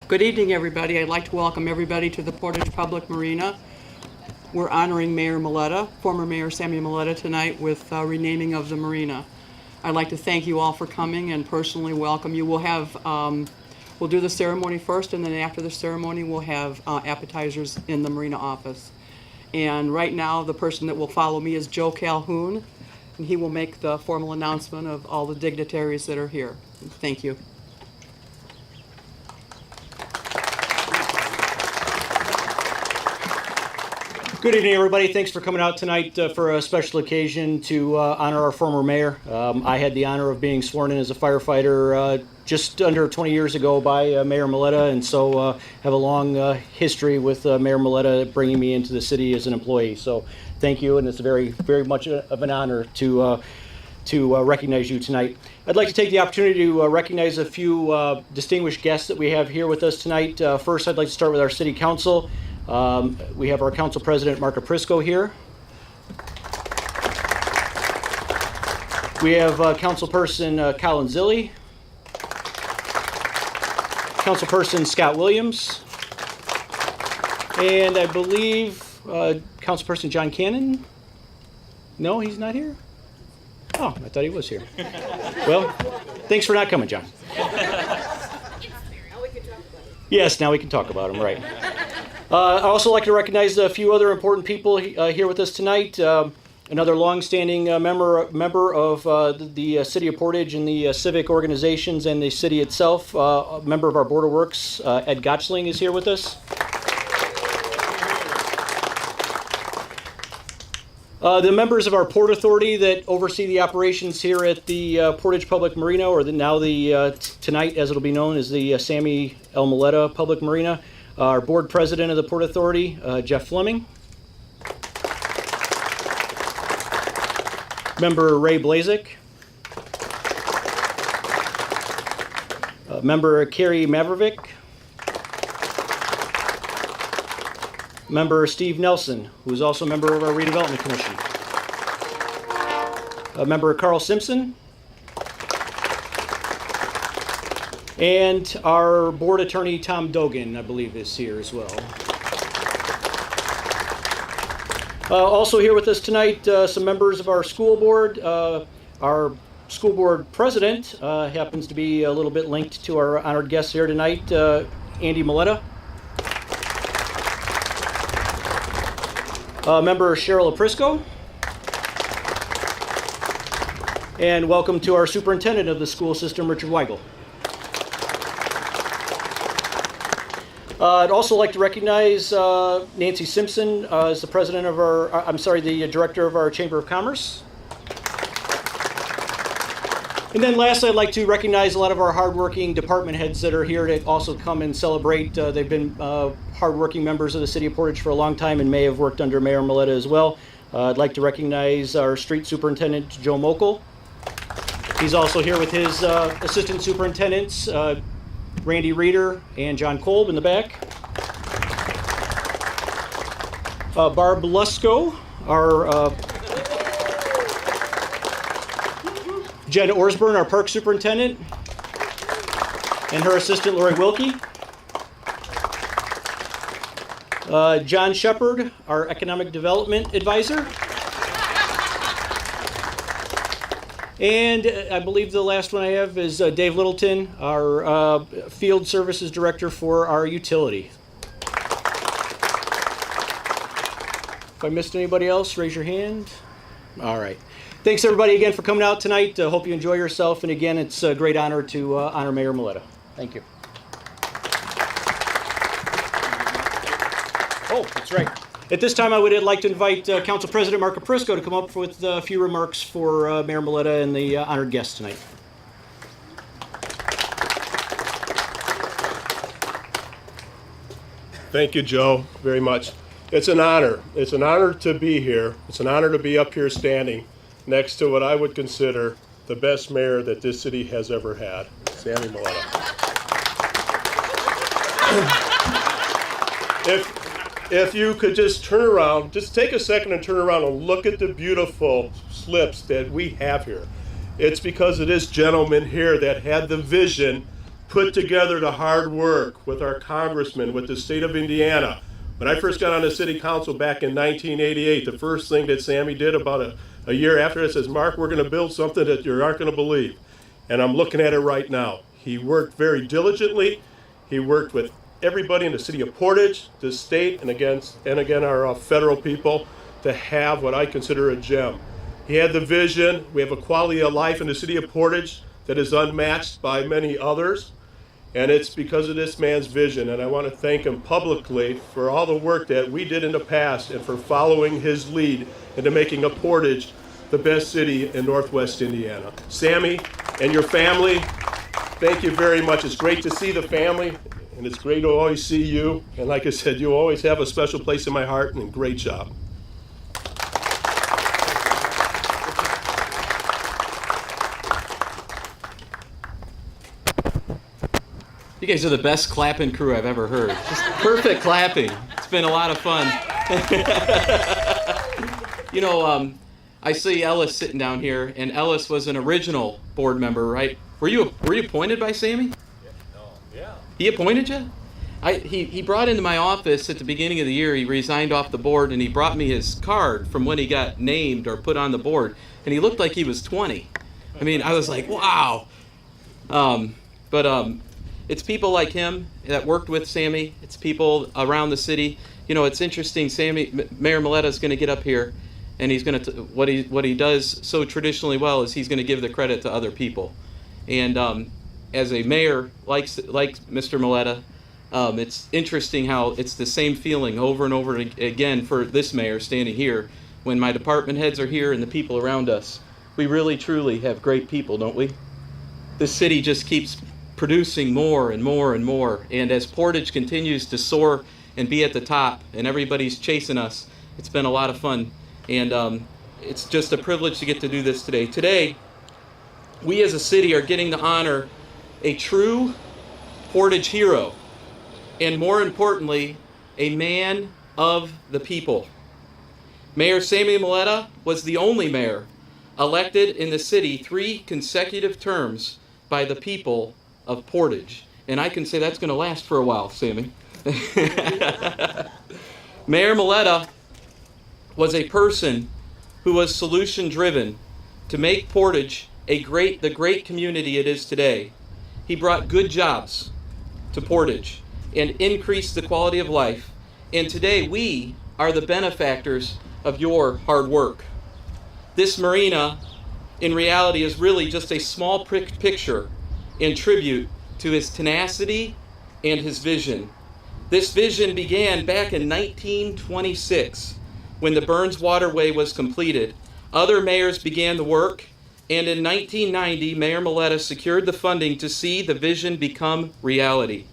Good evening, everybody. I'd like to welcome everybody to the Portage Public Marina. We're honoring Mayor Maletta, former Mayor Sammie Maletta, tonight with renaming of the marina. I'd like to thank you all for coming and personally welcome you. We'll do the ceremony first, and then after the ceremony, we'll have appetizers in the marina office. And right now, the person that will follow me is Joe Calhoun, and he will make the formal announcement of all the dignitaries that are here. Thank you. Good evening, everybody. Thanks for coming out tonight for a special occasion to honor our former mayor. I had the honor of being sworn in as a firefighter just under 20 years ago by Mayor Maletta, and so have a long history with Mayor Maletta bringing me into the city as an employee. So thank you, and it's very, very much of an honor to recognize you tonight. I'd like to take the opportunity to recognize a few distinguished guests that we have here with us tonight. First, I'd like to start with our city council. We have our council president, Mark Aprisco, here. We have councilperson Colin Zilli, councilperson Scott Williams, and I believe councilperson John Cannon. No, he's not here? Oh, I thought he was here. Well, thanks for not coming, John. Yes, now we can talk about him, right. I'd also like to recognize a few other important people here with us tonight. Another long-standing member of the City of Portage and the civic organizations and the city itself, a member of our Board of Works, Ed Gotchling, is here with us. The members of our Port Authority that oversee the operations here at the Portage Public Marina, or tonight as it'll be known as the Sammie L. Maletta Public Marina. Our board president of the Port Authority, Jeff Fleming. Member Ray Blazik. Member Carrie Mavrovic. Member Steve Nelson, who is also a member of our Redevelopment Commission. Member Carl Simpson. And our board attorney, Tom Dogan, I believe, is here as well. Also here with us tonight, some members of our school board. Our school board president happens to be a little bit linked to our honored guests here tonight, Andy Maletta. Member Cheryl Aprisco. And welcome to our superintendent of the school system, Richard Weigel. I'd also like to recognize Nancy Simpson as the president of the director of our Chamber of Commerce. And then lastly, I'd like to recognize a lot of our hardworking department heads that are here to also come and celebrate. They've been hardworking members of the city of Portage for a long time and may have worked under Mayor Maletta as well. I'd like to recognize our street superintendent, Joe Mokel. He's also here with his assistant superintendents, Randy Reeder and John Kolb in the back. Barb Lusko, our Jen Orsburn, our park superintendent, and her assistant Lori Wilkie. John Shepard, our economic development advisor. And I believe the last one I have is Dave Littleton, our field services director for our utility. If I missed anybody else, raise your hand. All right. Thanks everybody again for coming out tonight. Hope you enjoy yourself. And again, it's a great honor to honor Mayor Maletta. Thank you. Oh, that's right. At this time, I would like to invite Council President Mark Aprisco to come up with a few remarks for Mayor Maletta and the honored guests tonight. Thank you, Joe, very much. It's an honor. It's an honor to be here. It's an honor to be up here standing next to what I would consider the best mayor that this city has ever had, Sammie Maletta. If you could just turn around, just take a second and turn around and look at the beautiful slips that we have here. It's because of this gentleman here that had the vision put together the hard work with our congressman, with the state of Indiana. When I first got on the city council back in 1988, the first thing that Sammie did about a year after that says, Mark, we're going to build something that you aren't going to believe. And I'm looking at it right now. He worked very diligently. He worked with everybody in the city of Portage, the state, and again our federal people to have what I consider a gem. He had the vision. We have a quality of life in the city of Portage that is unmatched by many others. And it's because of this man's vision. And I want to thank him publicly for all the work that we did in the past and for following his lead into making a Portage the best city in Northwest Indiana. Sammie and your family, thank you very much. It's great to see the family, and it's great to always see you. And like I said, you always have a special place in my heart, and great job. You guys are the best clapping crew I've ever heard. Just perfect clapping. It's been a lot of fun. You know, I see Ellis sitting down here, and Ellis was an original board member, right? Were you appointed by Sammie? Yeah. He appointed you? He brought into my office at the beginning of the year. He resigned off the board, and he brought me his card from when he got named or put on the board, and he looked like he was 20. I mean, I was like, wow. It's people like him that worked with Sammie. It's people around the city. You know, it's interesting. Mayor Maletta is going to get up here, and he's going to what he does so traditionally well is he's going to give the credit to other people. And as a mayor, like Mr. Maletta, it's interesting how it's the same feeling over and over again for this mayor standing here. When my department heads are here and the people around us, we really truly have great people, don't we? This city just keeps producing more and more and more. And as Portage continues to soar and be at the top and everybody's chasing us, it's been a lot of fun. And it's just a privilege to get to do this today. Today, we as a city are getting to honor a true Portage hero, and more importantly, a man of the people. Mayor Sammie Maletta was the only mayor elected in the city 3 consecutive terms by the people of Portage. And I can say that's going to last for a while, Sammie. Mayor Maletta was a person who was solution-driven to make Portage the great community it is today. He brought good jobs to Portage and increased the quality of life. And today we are the benefactors of your hard work. This marina, in reality, is really just a small picture in tribute to his tenacity and his vision. This vision began back in 1926 when the Burns Waterway was completed. Other mayors began the work, and in 1990, Mayor Maletta secured the funding to see the vision become reality.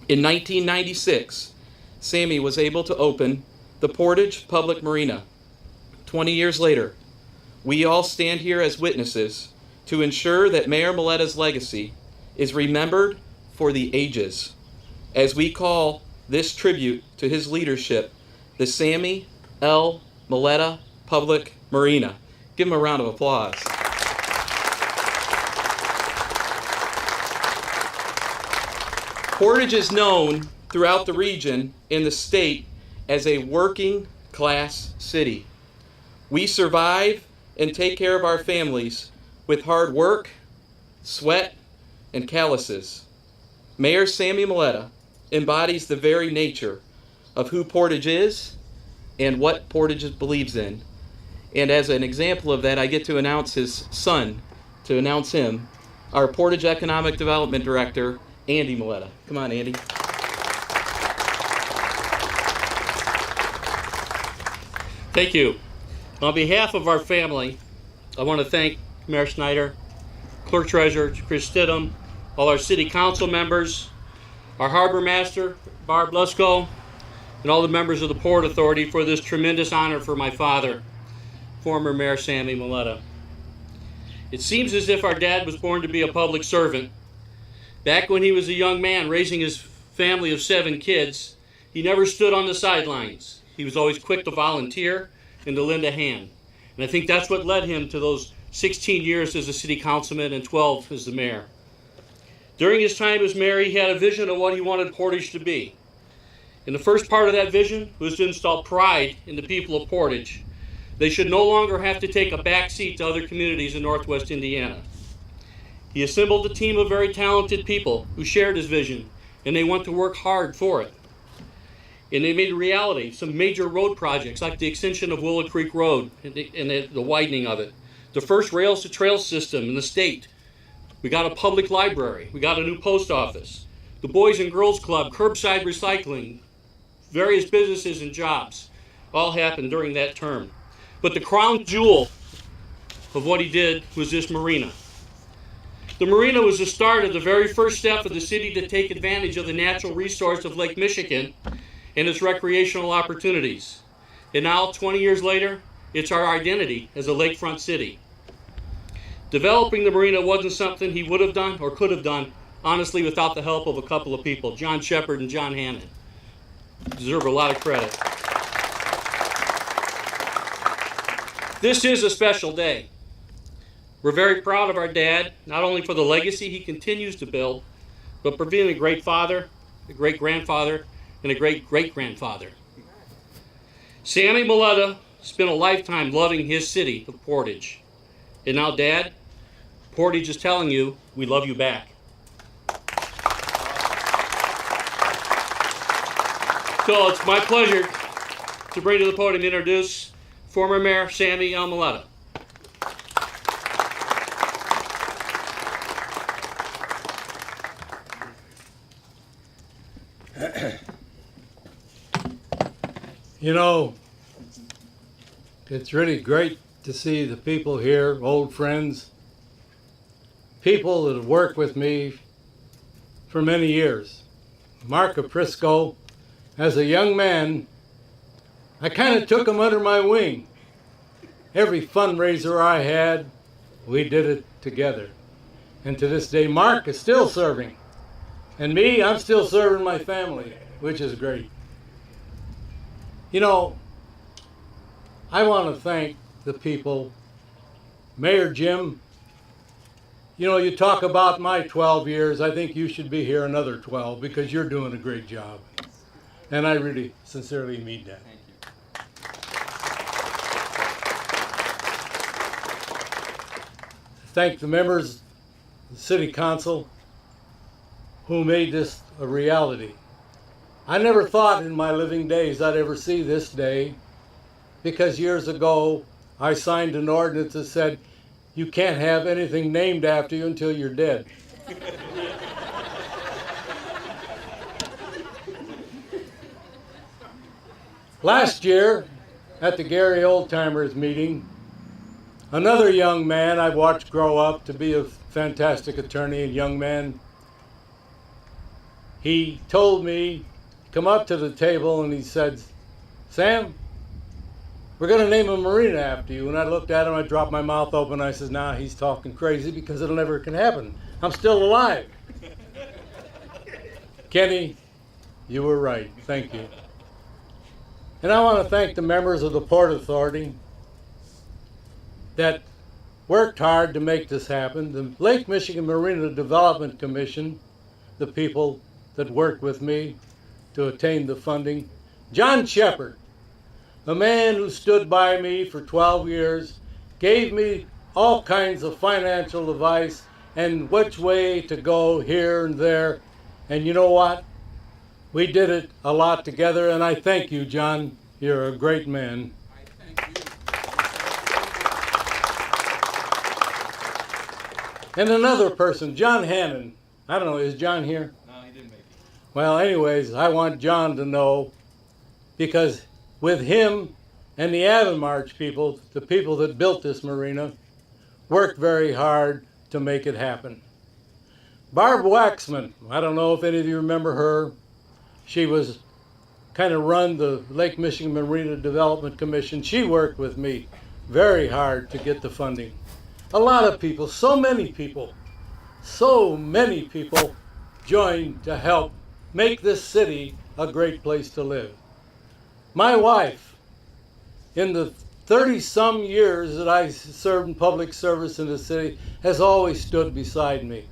In 1996, Sammie was able to open the Portage Public Marina. 20 years later, we all stand here as witnesses to ensure that Mayor Maletta's legacy is remembered for the ages, as we call this tribute to his leadership the Sammie L. Maletta Public Marina. Give him a round of applause. Portage is known throughout the region and the state as a working class city. We survive and take care of our families with hard work, sweat, and calluses. Mayor Sammie Maletta embodies the very nature of who Portage is and what Portage believes in. And as an example of that, I get to announce his son, our Portage Economic Development Director, Andy Maletta. Come on, Andy. Thank you. On behalf of our family, I want to thank Mayor Snyder, Clerk Treasurer Chris Stidham, all our city council members, our harbor master, Barb Lusko, and all the members of the Port Authority for this tremendous honor for my father, former Mayor Sammie Maletta. It seems as if our dad was born to be a public servant. Back when he was a young man raising his family of 7 kids, he never stood on the sidelines. He was always quick to volunteer and to lend a hand. And I think that's what led him to those 16 years as a city councilman and 12 as the mayor. During his time as mayor, he had a vision of what he wanted Portage to be. And the first part of that vision was to install pride in the people of Portage. They should no longer have to take a back seat to other communities in Northwest Indiana. He assembled a team of very talented people who shared his vision, and they went to work hard for it. And they made a reality some major road projects like the extension of Willow Creek Road and the widening of it. The first rails to trails system in the state. We got a public library. We got a new post office. The Boys and Girls Club, curbside recycling, various businesses and jobs all happened during that term. But the crown jewel of what he did was this marina. The marina was the start of the very first step of the city to take advantage of the natural resource of Lake Michigan and its recreational opportunities. And now, 20 years later, it's our identity as a lakefront city. Developing the marina wasn't something he would have done or could have done, honestly, without the help of a couple of people, John Shepard and John Hannon. Deserve a lot of credit. This is a special day. We're very proud of our dad, not only for the legacy he continues to build, but for being a great father, a great grandfather, and a great great-grandfather. Sammie Maletta spent a lifetime loving his city of Portage. And now, Dad, Portage is telling you, we love you back. So it's my pleasure to bring to the podium and introduce former Mayor Sammie Maletta. You know, it's really great to see the people here, old friends, people that have worked with me for many years. Mark Aprisco, as a young man, I kind of took him under my wing. Every fundraiser I had, we did it together. And to this day, Mark is still serving. And me, I'm still serving my family, which is great. You know, I want to thank the people. Mayor Jim, you know, you talk about my 12 years. I think you should be here another 12 because you're doing a great job. And I really sincerely mean that. Thank the members of the City Council who made this a reality. I never thought in my living days I'd ever see this day, because years ago I signed an ordinance that said you can't have anything named after you until you're dead. Last year at the Gary Old Timers meeting, another young man I've watched grow up to be a fantastic attorney and young man, he told me, come up to the table and he said, Sam, we're going to name a marina after you. And I looked at him, I dropped my mouth open, I said, nah, he's talking crazy because it'll never can happen. I'm still alive. Kenny, you were right. Thank you. And I want to thank the members of the Port Authority that worked hard to make this happen. The Lake Michigan Marina Development Commission, the people that worked with me to attain the funding. John Shepard, a man who stood by me for 12 years, gave me all kinds of financial advice and which way to go here and there. And you know what? We did it a lot together, and I thank you, John. You're a great man. And another person, John Hannon. I don't know, is John here? No, he didn't make it. Well, anyways, I want John to know, because with him and the Avon March people, the people that built this marina, worked very hard to make it happen. Barb Waxman, I don't know if any of you remember her. She was kind of run the Lake Michigan Marina Development Commission. She worked with me very hard to get the funding. A lot of people, so many people joined to help make this city a great place to live. My wife, in the 30-some years that I served in public service in the city, has always stood beside me.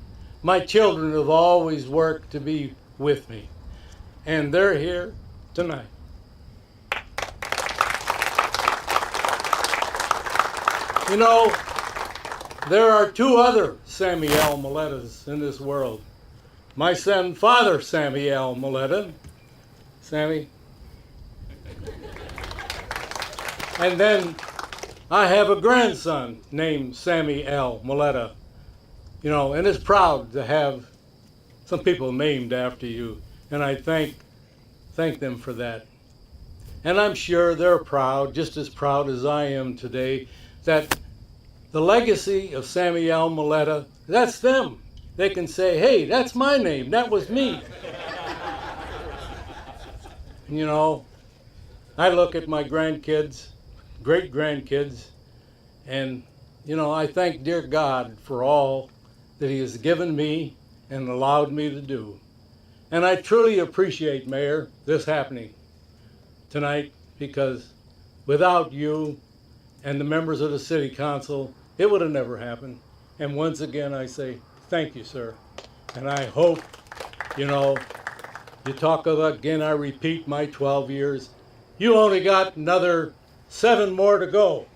my children have always worked to be with me. And they're here tonight. You know, there are two other Sammie L. Malettas in this world. My son, Father Sammie L. Maletta. Sammie. And then I have a grandson named Sammie L. Maletta. You know, and it's proud to have some people named after you. And I thank them for that. And I'm sure they're proud, just as proud as I am today, that the legacy of Sammie L. Maletta, that's them. They can say, hey, that's my name, that was me. You know, I look at my grandkids, great-grandkids, and, you know, I thank dear God for all that he has given me and allowed me to do. And I truly appreciate, Mayor, this happening tonight, because without you and the members of the City Council, it would have never happened. And once again, I say, thank you, sir. And I hope, you know, you talk about, again, I repeat my 12 years. You only got another 7 more to go.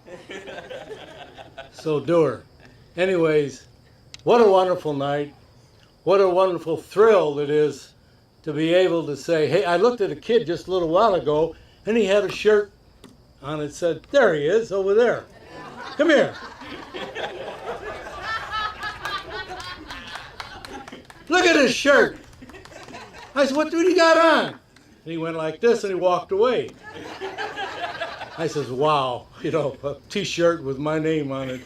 So do her. Anyways, what a wonderful night. What a wonderful thrill it is to be able to say, hey, I looked at a kid just a little while ago, and he had a shirt on it said, there he is, over there. Come here. Look at his shirt. I said, what do you got on? And he went like this and he walked away. I says, wow, you know, a t-shirt with my name on it.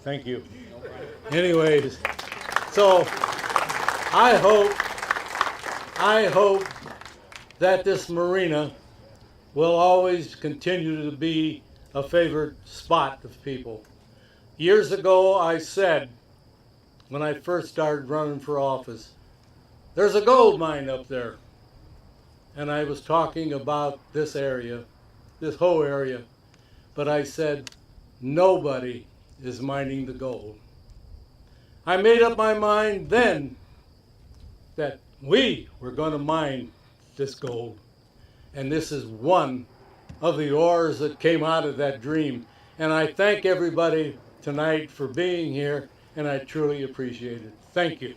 Thank you. Anyways, so I hope that this marina will always continue to be a favorite spot of people. Years ago, I said, when I first started running for office, there's a gold mine up there. And I was talking about this area, this whole area. But I said, nobody is mining the gold. I made up my mind then that we were going to mine this gold. And this is one of the ores that came out of that dream. And I thank everybody tonight for being here, and I truly appreciate it. Thank you.